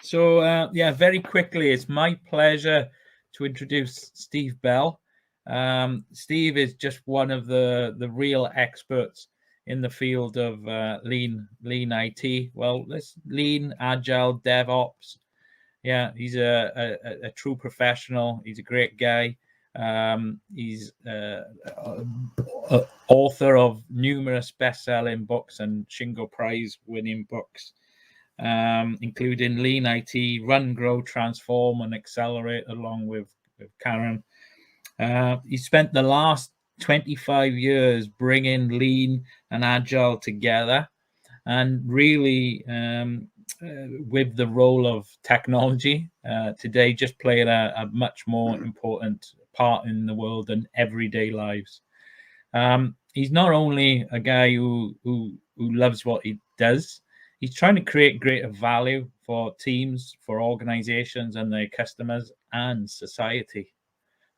So, yeah, very quickly, it's my pleasure to introduce Steve Bell. Steve is just one of the real experts in the field of lean IT. Well, this lean, agile, DevOps. Yeah, he's a true professional. He's a great guy. He's author of numerous best-selling books and Shingo Prize-winning books, including Lean IT, Run, Grow, Transform, and Accelerate, along with Karen. He spent the last 25 years bringing Lean and Agile together, and really with the role of technology today just playing a much more important part in the world and everyday lives. He's not only a guy who loves what he does, he's trying to create greater value for teams, for organizations and their customers and society.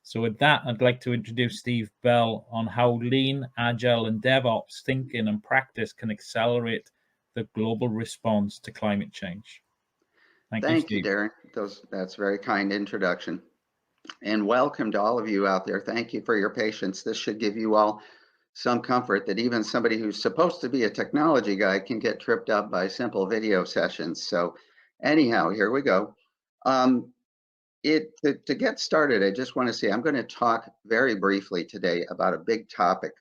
So with that, I'd like to introduce Steve Bell on how Lean, Agile, and DevOps thinking and practice can accelerate the global response to climate change. Thank you, Darren. That's a very kind introduction. And welcome to all of you out there. Thank you for your patience. This should give you all some comfort that even somebody who's supposed to be a technology guy can get tripped up by simple video sessions. So anyhow, here we go. To get started, I just want to say I'm going to talk very briefly today about a big topic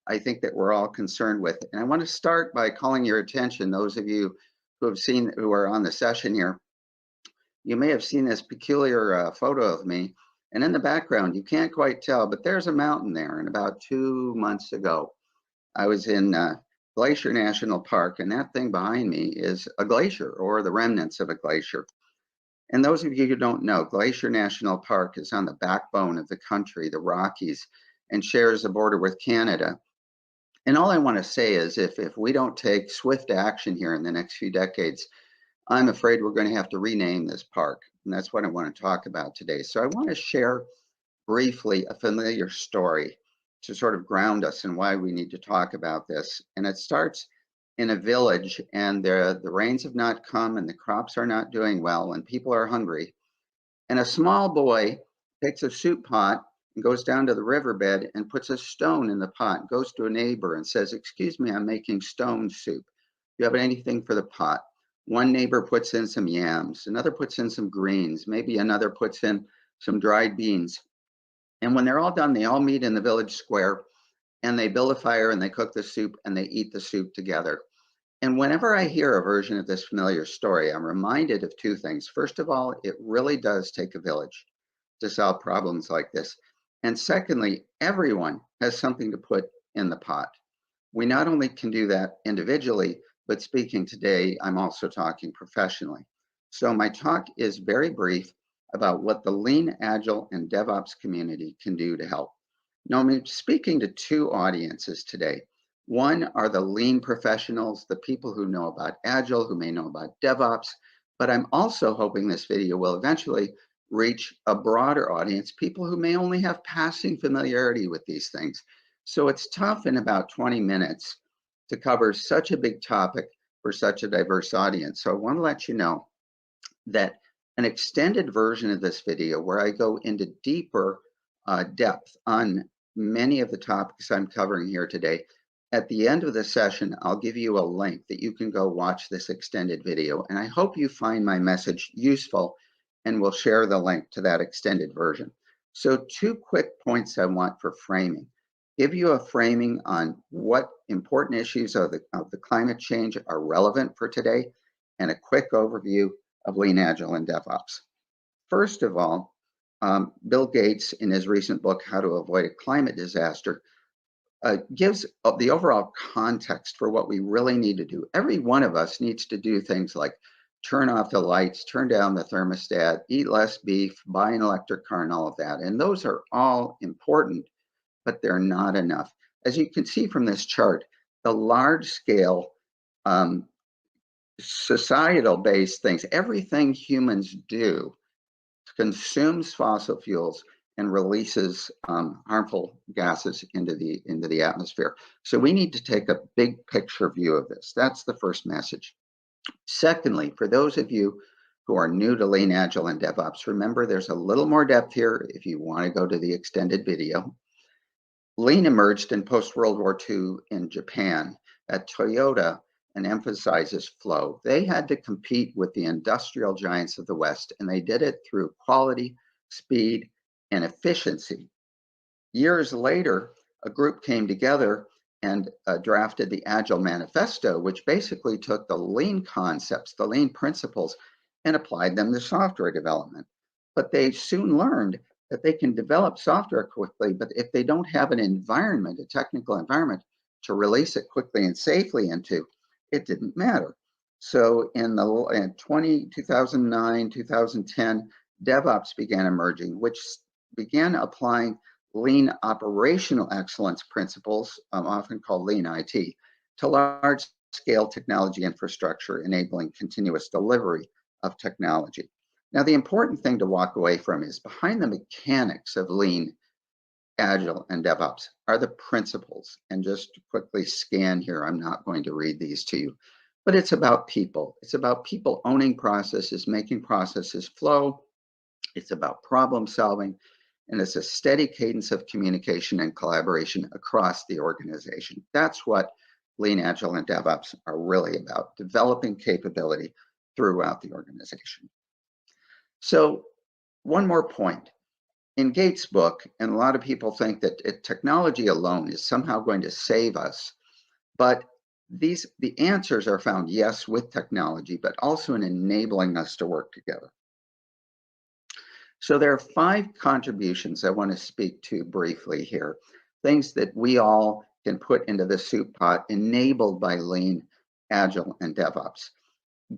I think that we're all concerned with. And I want to start by calling your attention, those of you who are on the session here. You may have seen this peculiar photo of me. And in the background, you can't quite tell, but there's a mountain there. And about 2 months ago, I was in Glacier National Park, and that thing behind me is a glacier or the remnants of a glacier. And those of you who don't know, Glacier National Park is on the backbone of the country, the Rockies, and shares a border with Canada. And all I want to say is if we don't take swift action here in the next few decades, I'm afraid we're going to have to rename this park. And that's what I want to talk about today. So I want to share briefly a familiar story to sort of ground us in why we need to talk about this. And it starts in a village, and the rains have not come and the crops are not doing well and people are hungry. And a small boy takes a soup pot and goes down to the riverbed and puts a stone in the pot, goes to a neighbor and says, "Excuse me, I'm making stone soup. Do you have anything for the pot?" One neighbor puts in some yams, another puts in some greens, maybe another puts in some dried beans. And when they're all done, they all meet in the village square and they build a fire and they cook the soup and they eat the soup together. And whenever I hear a version of this familiar story, I'm reminded of two things. First of all, it really does take a village to solve problems like this. And secondly, everyone has something to put in the pot. We not only can do that individually, but speaking today, I'm also talking professionally. So my talk is very brief about what the Lean, Agile, and DevOps community can do to help. Now, I'm speaking to two audiences today. One are the Lean professionals, the people who know about Agile, who may know about DevOps, but I'm also hoping this video will eventually reach a broader audience, people who may only have passing familiarity with these things. So it's tough in about 20 minutes to cover such a big topic for such a diverse audience. So I want to let you know that an extended version of this video where I go into deeper depth on many of the topics I'm covering here today, at the end of the session, I'll give you a link that you can go watch this extended video. And I hope you find my message useful and will share the link to that extended version. So 2 quick points I want for framing. Give you a framing on what important issues of the climate change are relevant for today, and a quick overview of Lean, Agile, and DevOps. First of all, Bill Gates, in his recent book, How to Avoid a Climate Disaster, gives the overall context for what we really need to do. Every one of us needs to do things like turn off the lights, turn down the thermostat, eat less beef, buy an electric car, and all of that. And those are all important, but they're not enough. As you can see from this chart, the large scale societal based things, everything humans do consumes fossil fuels and releases harmful gases into the atmosphere. So we need to take a big picture view of this. That's the first message. Secondly, for those of you who are new to Lean, Agile, and DevOps, remember there's a little more depth here if you want to go to the extended video. Lean emerged in post-World War II in Japan at Toyota and emphasizes flow. They had to compete with the industrial giants of the West, and they did it through quality, speed, and efficiency. Years later, a group came together and drafted the Agile Manifesto, which basically took the Lean concepts, the Lean principles, and applied them to software development. But they soon learned that they can develop software quickly, but if they don't have an environment, a technical environment, to release it quickly and safely into, it didn't matter. So in 2009, 2010, DevOps began emerging, which began applying Lean operational excellence principles, often called Lean IT, to large-scale technology infrastructure, enabling continuous delivery of technology. Now, the important thing to walk away from is behind the mechanics of Lean, Agile, and DevOps are the principles. And just to quickly scan here, I'm not going to read these to you, but it's about people. It's about people owning processes, making processes flow. It's about problem solving. And it's a steady cadence of communication and collaboration across the organization. That's what Lean, Agile, and DevOps are really about, developing capability throughout the organization. So one more point. In Gates' book, and a lot of people think that technology alone is somehow going to save us, but the answers are found, yes, with technology, but also in enabling us to work together. So there are 5 contributions I want to speak to briefly here, things that we all can put into the soup pot enabled by Lean, Agile, and DevOps.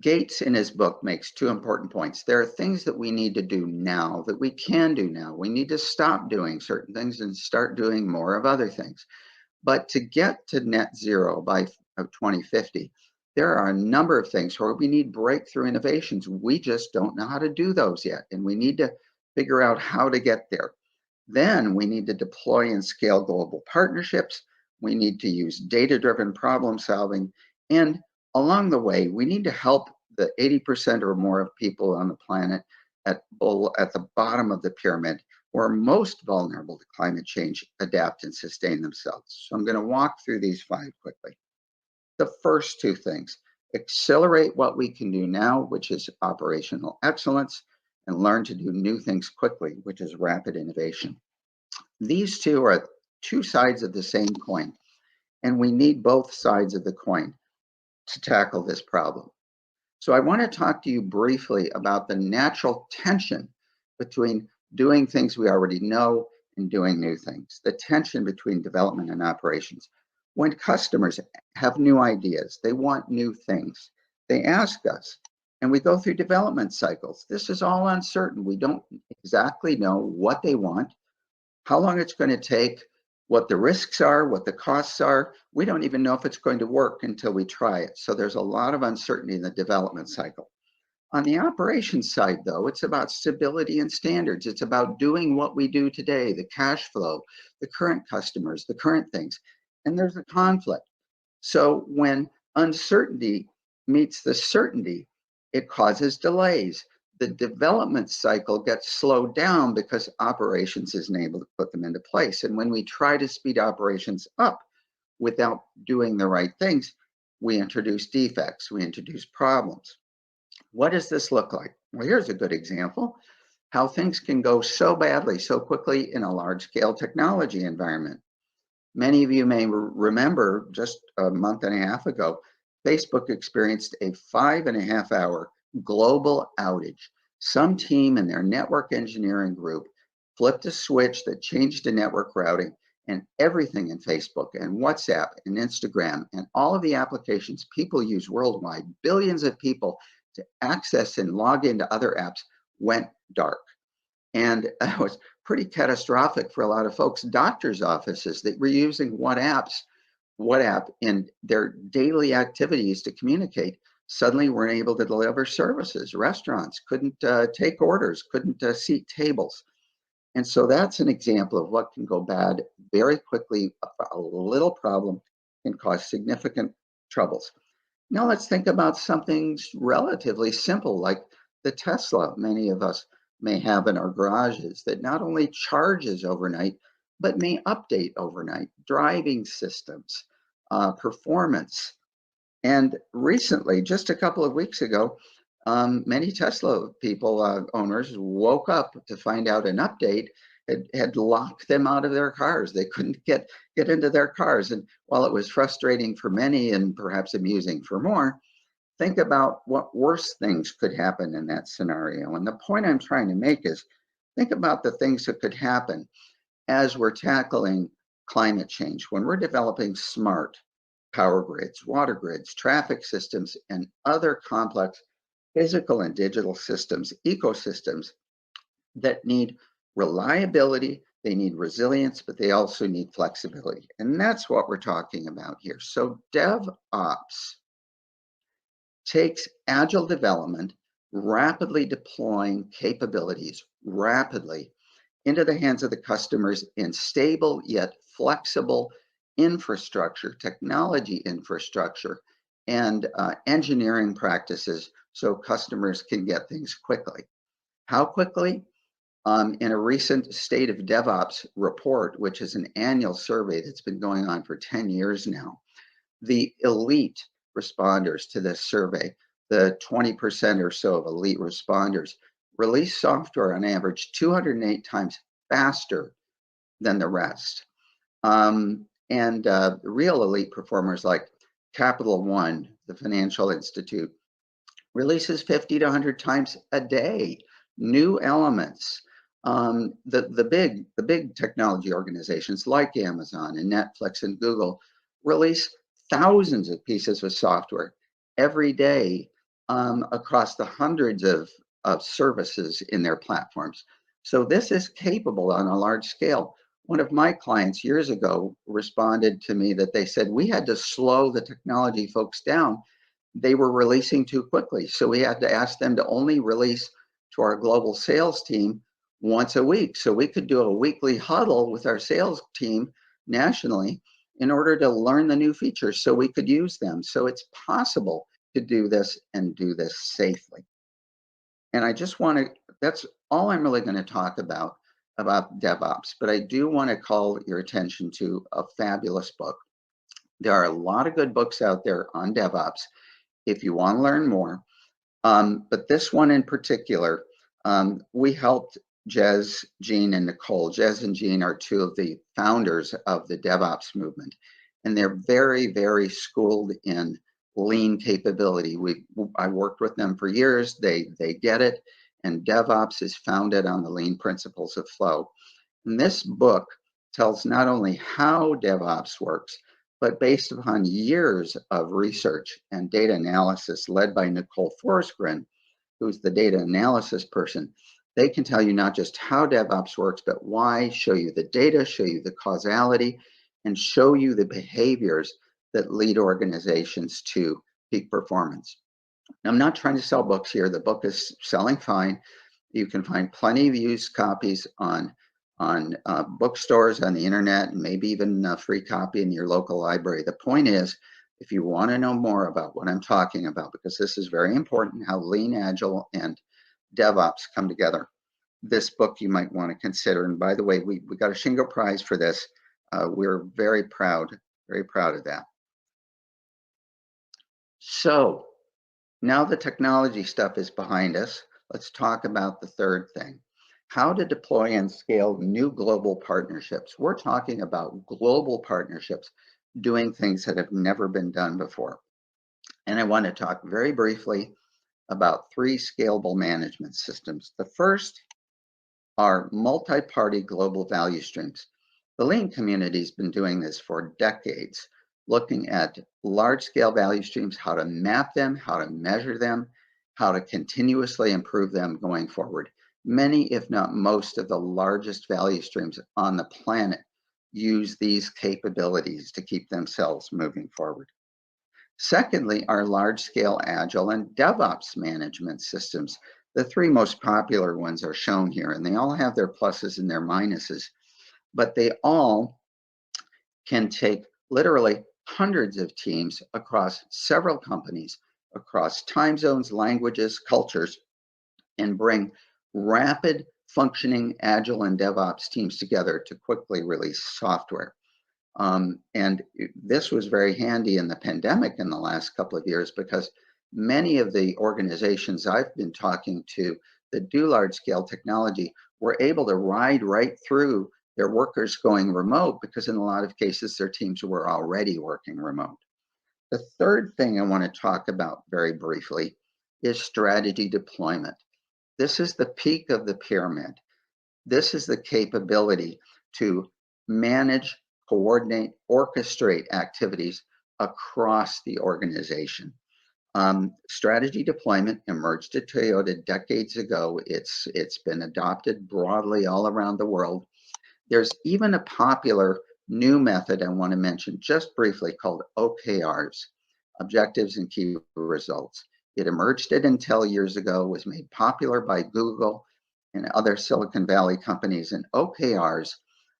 Gates in his book makes 2 important points. There are things that we need to do now that we can do now. We need to stop doing certain things and start doing more of other things. But to get to net zero by 2050, there are a number of things where we need breakthrough innovations. We just don't know how to do those yet, and we need to figure out how to get there. Then we need to deploy and scale global partnerships. We need to use data-driven problem solving. And along the way, we need to help the 80% or more of people on the planet at the bottom of the pyramid who are most vulnerable to climate change adapt and sustain themselves. So I'm going to walk through these 5 quickly. The first 2 things: accelerate what we can do now, which is operational excellence, and learn to do new things quickly, which is rapid innovation. These 2 are 2 sides of the same coin, and we need both sides of the coin to tackle this problem. So I want to talk to you briefly about the natural tension between doing things we already know and doing new things, the tension between development and operations. When customers have new ideas, they want new things, they ask us, and we go through development cycles. This is all uncertain. We don't exactly know what they want, how long it's going to take, what the risks are, what the costs are. We don't even know if it's going to work until we try it. So there's a lot of uncertainty in the development cycle. On the operations side, though, it's about stability and standards. It's about doing what we do today, the cash flow, the current customers, the current things. And there's a conflict. So when uncertainty meets the certainty, it causes delays. The development cycle gets slowed down because operations isn't able to put them into place. And when we try to speed operations up without doing the right things, we introduce defects, we introduce problems. What does this look like? Well, here's a good example, how things can go so badly, so quickly in a large-scale technology environment. Many of you may remember just a month and a half ago, Facebook experienced a 5.5-hour global outage. Some team in their network engineering group flipped a switch that changed the network routing, and everything in Facebook and WhatsApp and Instagram and all of the applications people use worldwide, billions of people to access and log into other apps, went dark. And it was pretty catastrophic for a lot of folks. Doctors' offices that were using WhatsApp in their daily activities to communicate suddenly weren't able to deliver services. Restaurants couldn't take orders, couldn't seat tables. And so that's an example of what can go bad very quickly. A little problem can cause significant troubles. Now let's think about something relatively simple like the Tesla many of us may have in our garages that not only charges overnight, but may update overnight, driving systems, performance. And recently, just a couple of weeks ago, many Tesla owners woke up to find out an update had locked them out of their cars. They couldn't get into their cars. And while it was frustrating for many and perhaps amusing for more, think about what worse things could happen in that scenario. And the point I'm trying to make is think about the things that could happen as we're tackling climate change, when we're developing smart power grids, water grids, traffic systems, and other complex physical and digital systems, ecosystems that need reliability, they need resilience, but they also need flexibility. And that's what we're talking about here. So DevOps takes agile development, rapidly deploying capabilities rapidly into the hands of the customers in stable yet flexible infrastructure, technology infrastructure, and engineering practices so customers can get things quickly. How quickly? In a recent State of DevOps report, which is an annual survey that's been going on for 10 years now, the elite responders to this survey, the 20% or so of elite responders, release software on average 208 times faster than the rest. Real elite performers like Capital One, the financial institute, releases 50 to 100 times a day, new elements. The big technology organizations like Amazon and Netflix and Google release thousands of pieces of software every day across the hundreds of services in their platforms. So this is capable on a large scale. One of my clients years ago responded to me that they said we had to slow the technology folks down. They were releasing too quickly. So we had to ask them to only release to our global sales team once a week. So we could do a weekly huddle with our sales team nationally in order to learn the new features so we could use them. So it's possible to do this and do this safely. And I just want to, that's all I'm really going to talk about DevOps, but I do want to call your attention to a fabulous book. There are a lot of good books out there on DevOps if you want to learn more. But this one in particular, we helped Jez, Gene, and Nicole. Jez and Gene are two of the founders of the DevOps movement, and they're very, very schooled in lean capability. I worked with them for years. They get it, and DevOps is founded on the lean principles of flow. And this book tells not only how DevOps works, but based upon years of research and data analysis led by Nicole Forsgren, who's the data analysis person, they can tell you not just how DevOps works, but why, show you the data, show you the causality, and show you the behaviors that lead organizations to peak performance. I'm not trying to sell books here. The book is selling fine. You can find plenty of used copies on bookstores, on the internet, and maybe even a free copy in your local library. The point is, if you want to know more about what I'm talking about, because this is very important, how lean, agile, and DevOps come together, this book you might want to consider. And by the way, we got a Shingo Prize for this. We're very proud of that. So now the technology stuff is behind us. Let's talk about the third thing. How to deploy and scale new global partnerships. We're talking about global partnerships, doing things that have never been done before. And I want to talk very briefly about 3 scalable management systems. The first are multi-party global value streams. The lean community has been doing this for decades, looking at large-scale value streams, how to map them, how to measure them, how to continuously improve them going forward. Many, if not most, of the largest value streams on the planet use these capabilities to keep themselves moving forward. Secondly, are large-scale Agile and DevOps management systems. The 3 most popular ones are shown here, and they all have their pluses and their minuses, but they all can take literally hundreds of teams across several companies, across time zones, languages, cultures, and bring rapid functioning Agile and DevOps teams together to quickly release software. And this was very handy in the pandemic in the last couple of years, because many of the organizations I've been talking to that do large scale technology were able to ride right through their workers going remote, because in a lot of cases their teams were already working remote. The third thing I want to talk about very briefly is strategy deployment. This is the peak of the pyramid. This is the capability to manage, coordinate, orchestrate activities across the organization. Strategy deployment emerged at Toyota decades ago. It's been adopted broadly all around the world. There's even a popular new method I want to mention just briefly called OKRs, Objectives and Key Results. It emerged at Intel years ago, was made popular by Google and other Silicon Valley companies. And OKRs,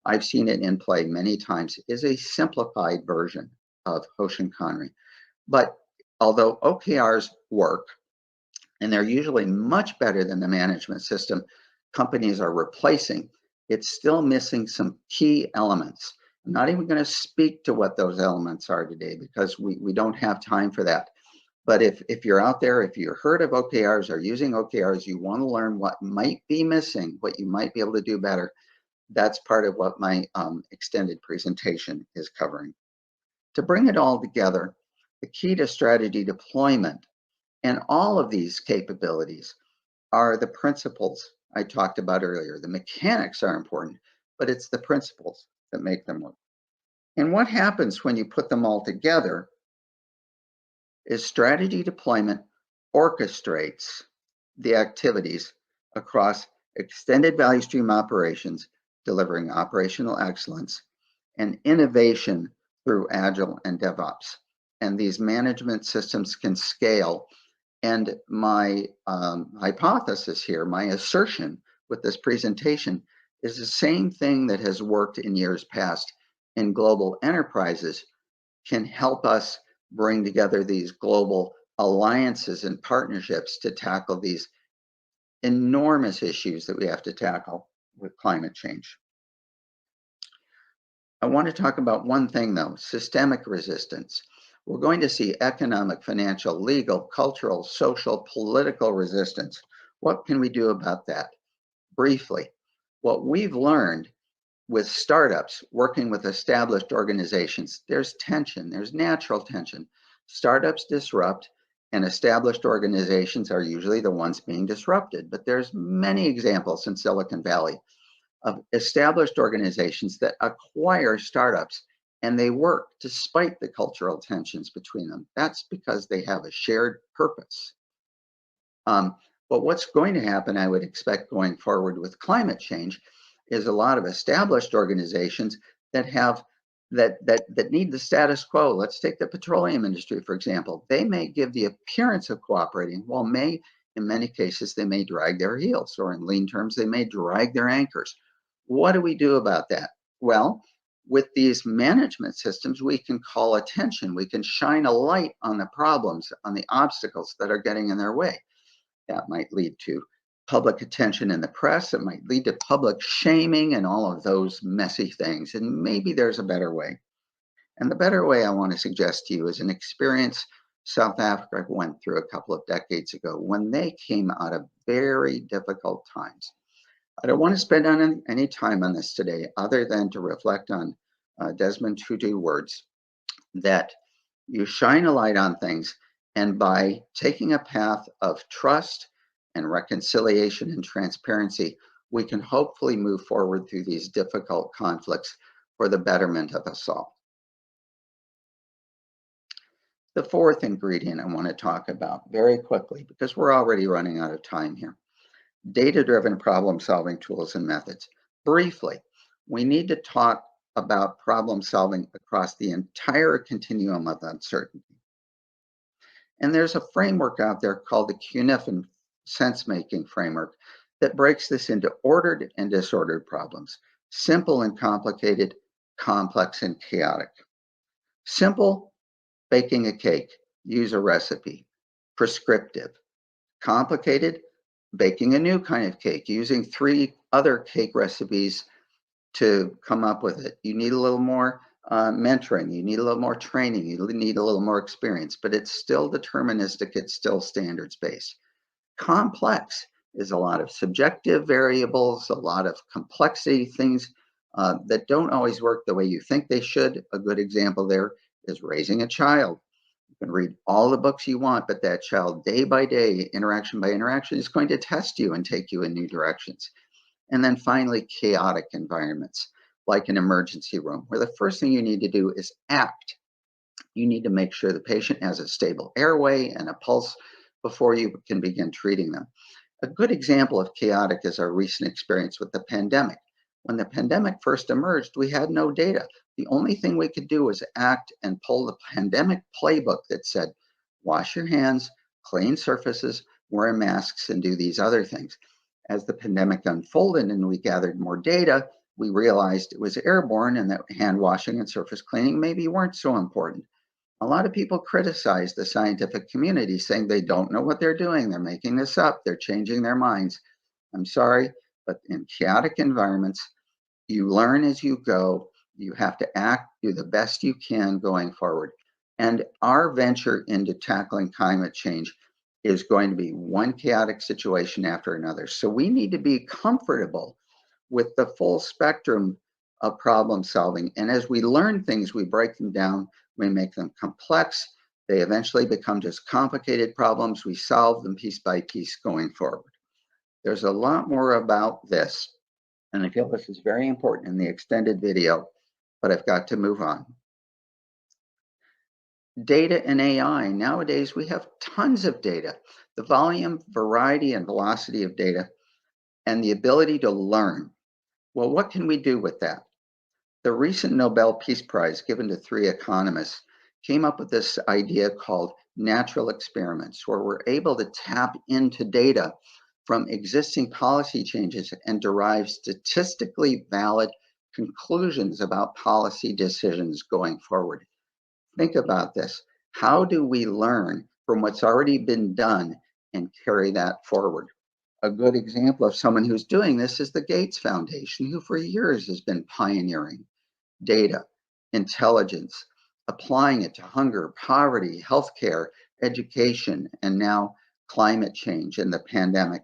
I've seen it in play many times, is a simplified version of Hoshin Kanri. But although OKRs work, and they're usually much better than the management system companies are replacing, it's still missing some key elements. I'm not even going to speak to what those elements are today, because we don't have time for that. But if you're out there, if you're heard of OKRs or using OKRs, you want to learn what might be missing, what you might be able to do better, that's part of what my extended presentation is covering. To bring it all together, the key to strategy deployment and all of these capabilities are the principles I talked about earlier. The mechanics are important, but it's the principles that make them work. And what happens when you put them all together is strategy deployment orchestrates the activities across extended value stream operations, delivering operational excellence and innovation through Agile and DevOps. And these management systems can scale. And my hypothesis here, my assertion with this presentation, is the same thing that has worked in years past in global enterprises can help us bring together these global alliances and partnerships to tackle these enormous issues that we have to tackle with climate change. I want to talk about one thing though, systemic resistance. We're going to see economic, financial, legal, cultural, social, political resistance. What can we do about that? Briefly, what we've learned with startups working with established organizations, there's tension, there's natural tension. Startups disrupt, and established organizations are usually the ones being disrupted. But there's many examples in Silicon Valley of established organizations that acquire startups, and they work despite the cultural tensions between them. That's because they have a shared purpose. But what's going to happen, I would expect going forward with climate change, is a lot of established organizations that have that need the status quo. Let's take the petroleum industry, for example. They may give the appearance of cooperating, while in many cases, they may drag their heels, or in lean terms, they may drag their anchors. What do we do about that? Well, with these management systems, we can call attention. We can shine a light on the problems, on the obstacles that are getting in their way. That might lead to public attention in the press. It might lead to public shaming and all of those messy things. And maybe there's a better way. And the better way I want to suggest to you is an experience South Africa went through a couple of decades ago when they came out of very difficult times. I don't want to spend any time on this today other than to reflect on Desmond Tutu's words that you shine a light on things, and by taking a path of trust and reconciliation and transparency, we can hopefully move forward through these difficult conflicts for the betterment of us all. The fourth ingredient I want to talk about very quickly, because we're already running out of time here. Data-driven problem-solving tools and methods. Briefly, we need to talk about problem-solving across the entire continuum of uncertainty. And there's a framework out there called the Cuneiform sense-making framework that breaks this into ordered and disordered problems, simple and complicated, complex and chaotic. Simple, baking a cake, use a recipe. Prescriptive. Complicated, baking a new kind of cake, using 3 other cake recipes to come up with it. You need a little more mentoring, you need a little more training, you need a little more experience, but it's still deterministic, it's still standards-based. Complex is a lot of subjective variables, a lot of complexity, things that don't always work the way you think they should. A good example there is raising a child. You can read all the books you want, but that child, day by day, interaction by interaction, is going to test you and take you in new directions. And then finally, chaotic environments, like an emergency room, where the first thing you need to do is act. You need to make sure the patient has a stable airway and a pulse before you can begin treating them. A good example of chaotic is our recent experience with the pandemic. When the pandemic first emerged, we had no data. The only thing we could do was act and pull the pandemic playbook that said, wash your hands, clean surfaces, wear masks, and do these other things. As the pandemic unfolded and we gathered more data, we realized it was airborne and that hand washing and surface cleaning maybe weren't so important. A lot of people criticize the scientific community, saying they don't know what they're doing, they're making this up, they're changing their minds. I'm sorry, but in chaotic environments, you learn as you go. You have to act, do the best you can going forward. And our venture into tackling climate change is going to be one chaotic situation after another. So we need to be comfortable with the full spectrum of problem solving. And as we learn things, we break them down, we make them complex. They eventually become just complicated problems. We solve them piece by piece going forward. There's a lot more about this, and I feel this is very important in the extended video, but I've got to move on. Data and AI. Nowadays, we have tons of data. The volume, variety, and velocity of data, and the ability to learn. Well, what can we do with that? The recent Nobel Peace Prize given to 3 economists came up with this idea called natural experiments, where we're able to tap into data from existing policy changes and derive statistically valid conclusions about policy decisions going forward. Think about this. How do we learn from what's already been done and carry that forward? A good example of someone who's doing this is the Gates Foundation, who for years has been pioneering data, intelligence, applying it to hunger, poverty, healthcare, education, and now climate change and the pandemic.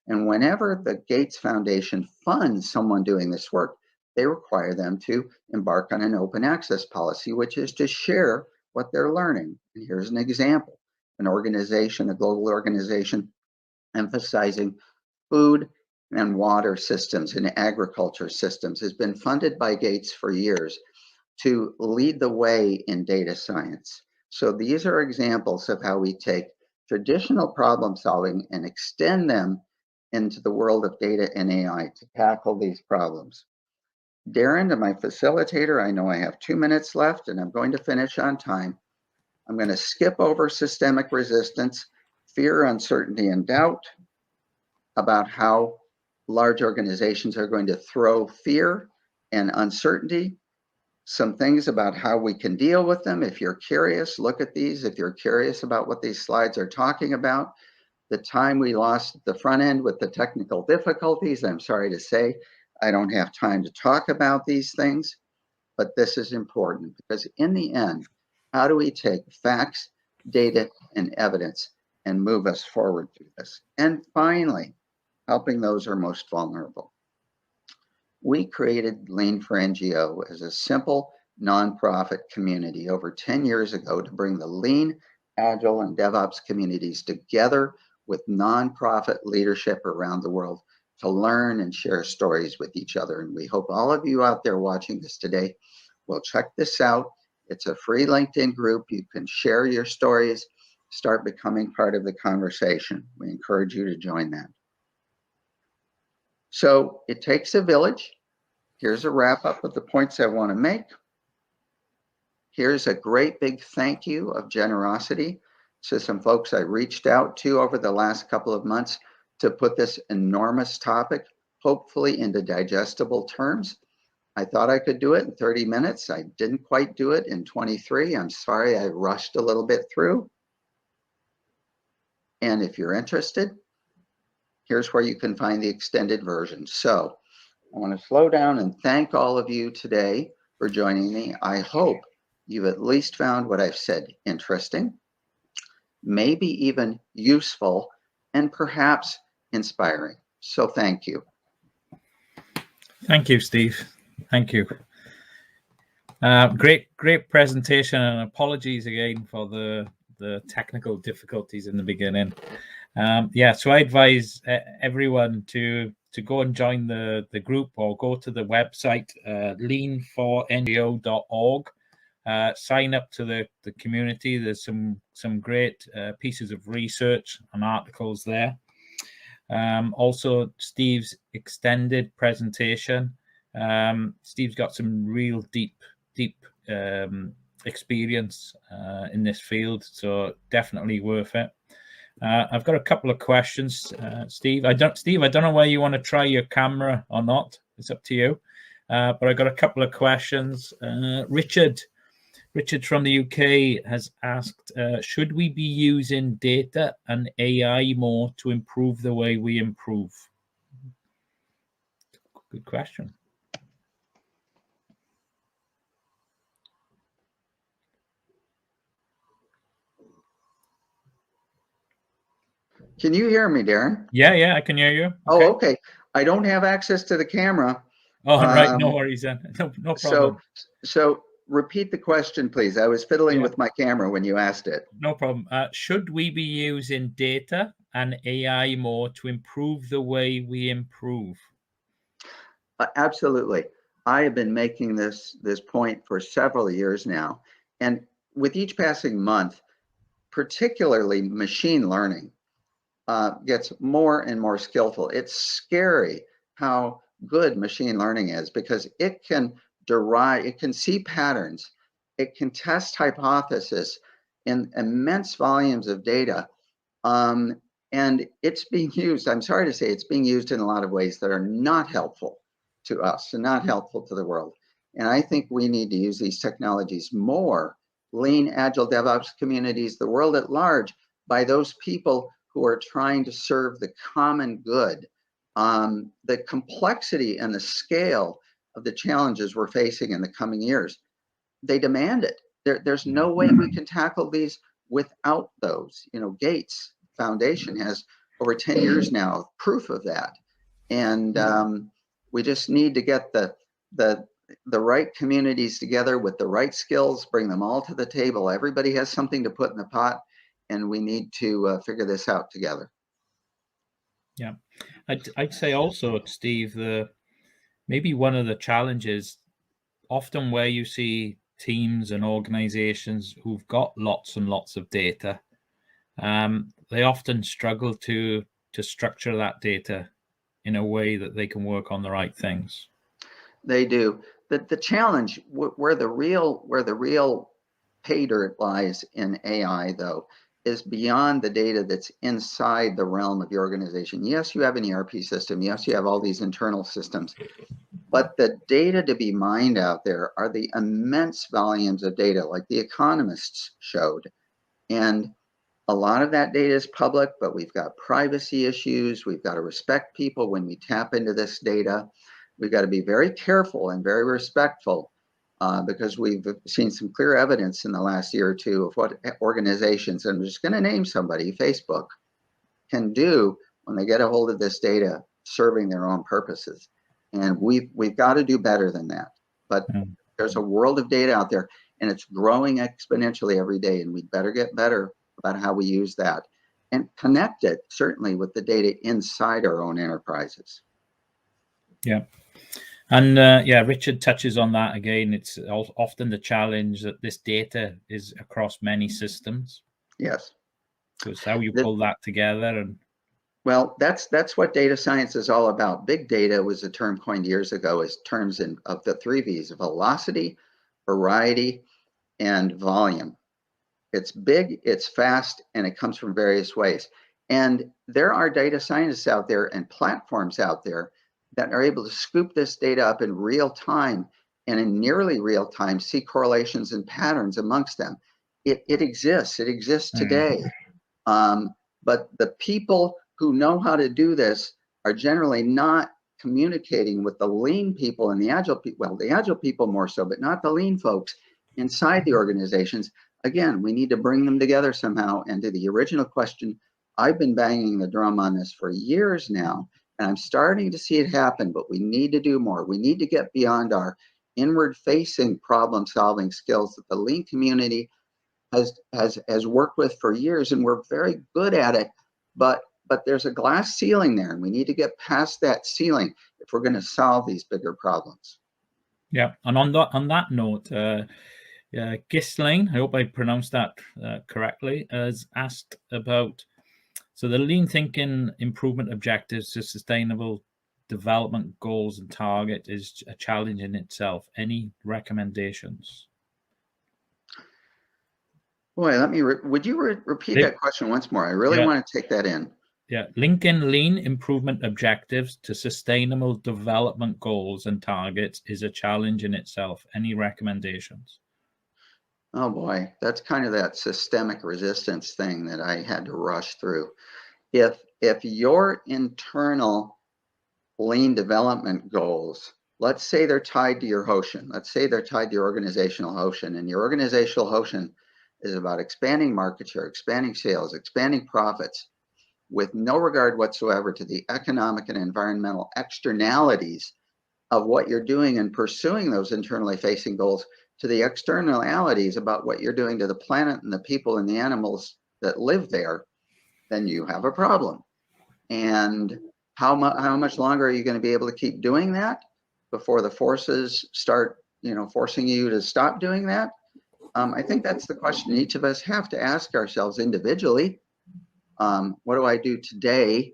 And whenever the Gates Foundation funds someone doing this work, they require them to embark on an open access policy, which is to share what they're learning. And here's an example. An organization, a global organization, emphasizing food and water systems and agriculture systems, has been funded by Gates for years to lead the way in data science. So these are examples of how we take traditional problem solving and extend them into the world of data and AI to tackle these problems. Darren, my facilitator, I know I have 2 minutes left and I'm going to finish on time. I'm going to skip over systemic resistance, fear, uncertainty, and doubt, about how large organizations are going to throw fear and uncertainty, some things about how we can deal with them. If you're curious, look at these. If you're curious about what these slides are talking about, the time we lost at the front end with the technical difficulties, I'm sorry to say, I don't have time to talk about these things, but this is important because in the end, how do we take facts, data, and evidence and move us forward through this? And finally, helping those who are most vulnerable. We created Lean for NGO as a simple nonprofit community over 10 years ago to bring the Lean, Agile, and DevOps communities together with nonprofit leadership around the world to learn and share stories with each other. And we hope all of you out there watching this today will check this out. It's a free LinkedIn group. You can share your stories, start becoming part of the conversation. We encourage you to join that. So it takes a village. Here's a wrap up of the points I want to make. Here's a great big thank you of generosity to some folks I reached out to over the last couple of months to put this enormous topic, hopefully into digestible terms. I thought I could do it in 30 minutes. I didn't quite do it in 23. I'm sorry, I rushed a little bit through. And if you're interested, here's where you can find the extended version. So I want to slow down and thank all of you today for joining me. I hope you've at least found what I've said interesting, maybe even useful, and perhaps inspiring. So thank you. Thank you, Steve. Thank you. Great presentation, and apologies again for the technical difficulties in the beginning. So I advise everyone to go and join the group, or go to the website lean4ngo.org. Sign up to the community. There's some great pieces of research and articles there. Also, Steve's extended presentation. Steve's got some real deep experience in this field, so definitely worth it. I've got a couple of questions, Steve. I don't know whether you want to try your camera or not. It's up to you. But I've got a couple of questions. Richard from the UK has asked, should we be using data and AI more to improve the way we improve? Good question. Can you hear me, Darren? Yeah, I can hear you. Okay. Oh, okay. I don't have access to the camera. Oh, right. No worries then. No problem. So repeat the question, please. I was fiddling with my camera when you asked it. No problem. Should we be using data and AI more to improve the way we improve? Absolutely. I have been making this point for several years now. And with each passing month, particularly machine learning gets more and more skillful. It's scary how good machine learning is, because it can see patterns, it can test hypotheses in immense volumes of data. And it's being used, I'm sorry to say, it's being used in a lot of ways that are not helpful to us and not helpful to the world. And I think we need to use these technologies more. Lean, Agile, DevOps communities, the world at large, by those people who are trying to serve the common good. The complexity and the scale of the challenges we're facing in the coming years, they demand it. There's no way we can tackle these without those. Gates Foundation has over 10 years now of proof of that. And we just need to get the right communities together with the right skills, bring them all to the table. Everybody has something to put in the pot, and we need to figure this out together. Yeah, I'd say also, Steve, maybe one of the challenges, often where you see teams and organizations who've got lots and lots of data, they often struggle to structure that data in a way that they can work on the right things. They do. The challenge, where the real pay dirt lies in AI, though, is beyond the data that's inside the realm of your organization. Yes, you have an ERP system. Yes, you have all these internal systems. But the data to be mined out there are the immense volumes of data, like the economists showed. And a lot of that data is public, but we've got privacy issues. We've got to respect people when we tap into this data. We've got to be very careful and very respectful, because we've seen some clear evidence in the last year or two of what organizations, and I'm just going to name somebody, Facebook, can do when they get a hold of this data serving their own purposes. And we've got to do better than that. But there's a world of data out there, and it's growing exponentially every day, and we'd better get better about how we use that and connect it, certainly, with the data inside our own enterprises. Yeah. And Richard touches on that again. It's often the challenge that this data is across many systems. Yes. So it's how you pull that together. And well, that's what data science is all about. Big data was a term coined years ago as terms of the 3 V's: velocity, variety, and volume. It's big, it's fast, and it comes from various ways. And there are data scientists out there and platforms out there that are able to scoop this data up in real time, and in nearly real time see correlations and patterns amongst them. It exists. It exists today. But the people who know how to do this are generally not communicating with the lean people and the agile people, well, the agile people more so, but not the lean folks inside the organizations. Again, we need to bring them together somehow. And to the original question, I've been banging the drum on this for years now, and I'm starting to see it happen, but we need to do more. We need to get beyond our inward-facing problem-solving skills that the lean community has worked with for years, and we're very good at it, but there's a glass ceiling there, and we need to get past that ceiling if we're going to solve these bigger problems. Yeah, and on that note, Ghislaine, I hope I pronounced that correctly, has asked about, so the lean thinking improvement objectives to sustainable development goals and target is a challenge in itself. Any recommendations? Boy, would you repeat that question once more? I really want to take that in. Yeah, linking lean improvement objectives to sustainable development goals and targets is a challenge in itself. Any recommendations? Oh boy, that's kind of that systemic resistance thing that I had to rush through. If your internal lean development goals, let's say they're tied to your Hoshin, let's say they're tied to your organizational Hoshin, and your organizational Hoshin is about expanding market share, expanding sales, expanding profits, with no regard whatsoever to the economic and environmental externalities of what you're doing and pursuing those internally facing goals, to the externalities about what you're doing to the planet and the people and the animals that live there, then you have a problem. And how much longer are you going to be able to keep doing that before the forces start, forcing you to stop doing that? I think that's the question each of us have to ask ourselves individually. What do I do today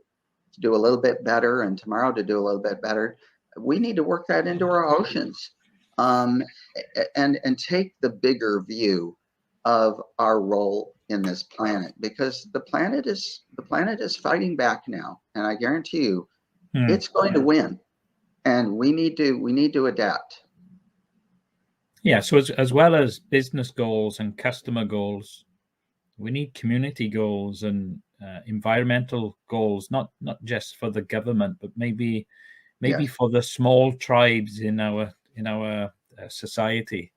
to do a little bit better, and tomorrow to do a little bit better? We need to work that into our oceans, and take the bigger view of our role in this planet, because the planet is fighting back now, and I guarantee you, it's going to win, and we need to adapt. Yeah, so as well as business goals and customer goals, we need community goals and environmental goals, not just for the government, but maybe yes, for the small tribes in our society.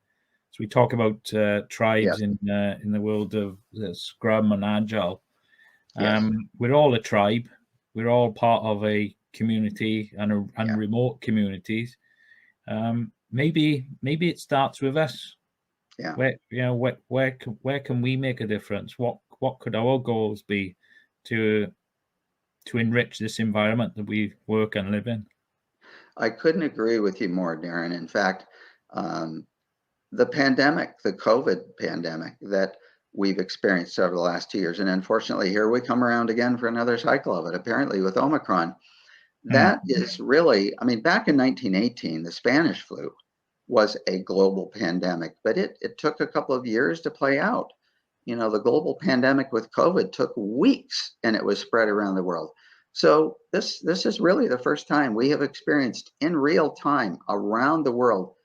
So we talk about tribes, yes, in the world of Scrum and Agile. Yes. We're all a tribe. We're all part of a community and remote communities. Maybe it starts with us. Yeah. Where can we make a difference? What could our goals be to enrich this environment that we work and live in? I couldn't agree with you more, Darren. In fact, the pandemic, the COVID pandemic that we've experienced over the last 2 years, and unfortunately here we come around again for another cycle of it, apparently with Omicron. That is really, I mean, back in 1918, the Spanish flu was a global pandemic, but it took a couple of years to play out. The global pandemic with COVID took weeks, and it was spread around the world. So this is really the first time we have experienced in real time around the world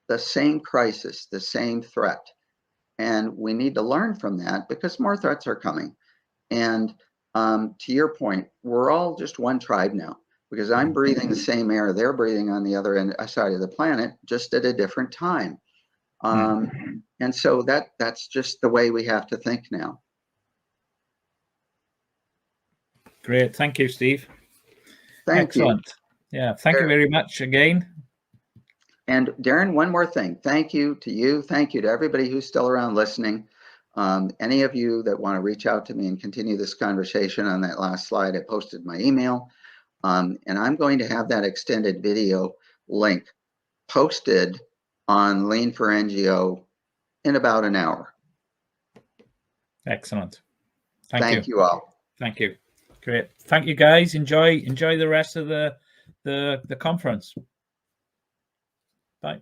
the same crisis, the same threat. And we need to learn from that, because more threats are coming. And to your point, we're all just one tribe now, because I'm breathing the same air they're breathing on the other side of the planet, just at a different time. And so that's just the way we have to think now. Great. Thank you, Steve. Excellent. Yeah. Thank you very much again. And Darren, one more thing. Thank you to you. Thank you to everybody who's still around listening. Any of you that want to reach out to me and continue this conversation, on that last slide, I posted my email. And I'm going to have that extended video link posted on Lean for NGO in about an hour. Excellent. Thank you all. Thank you. Great. Thank you, guys. Enjoy the rest of the conference. Bye.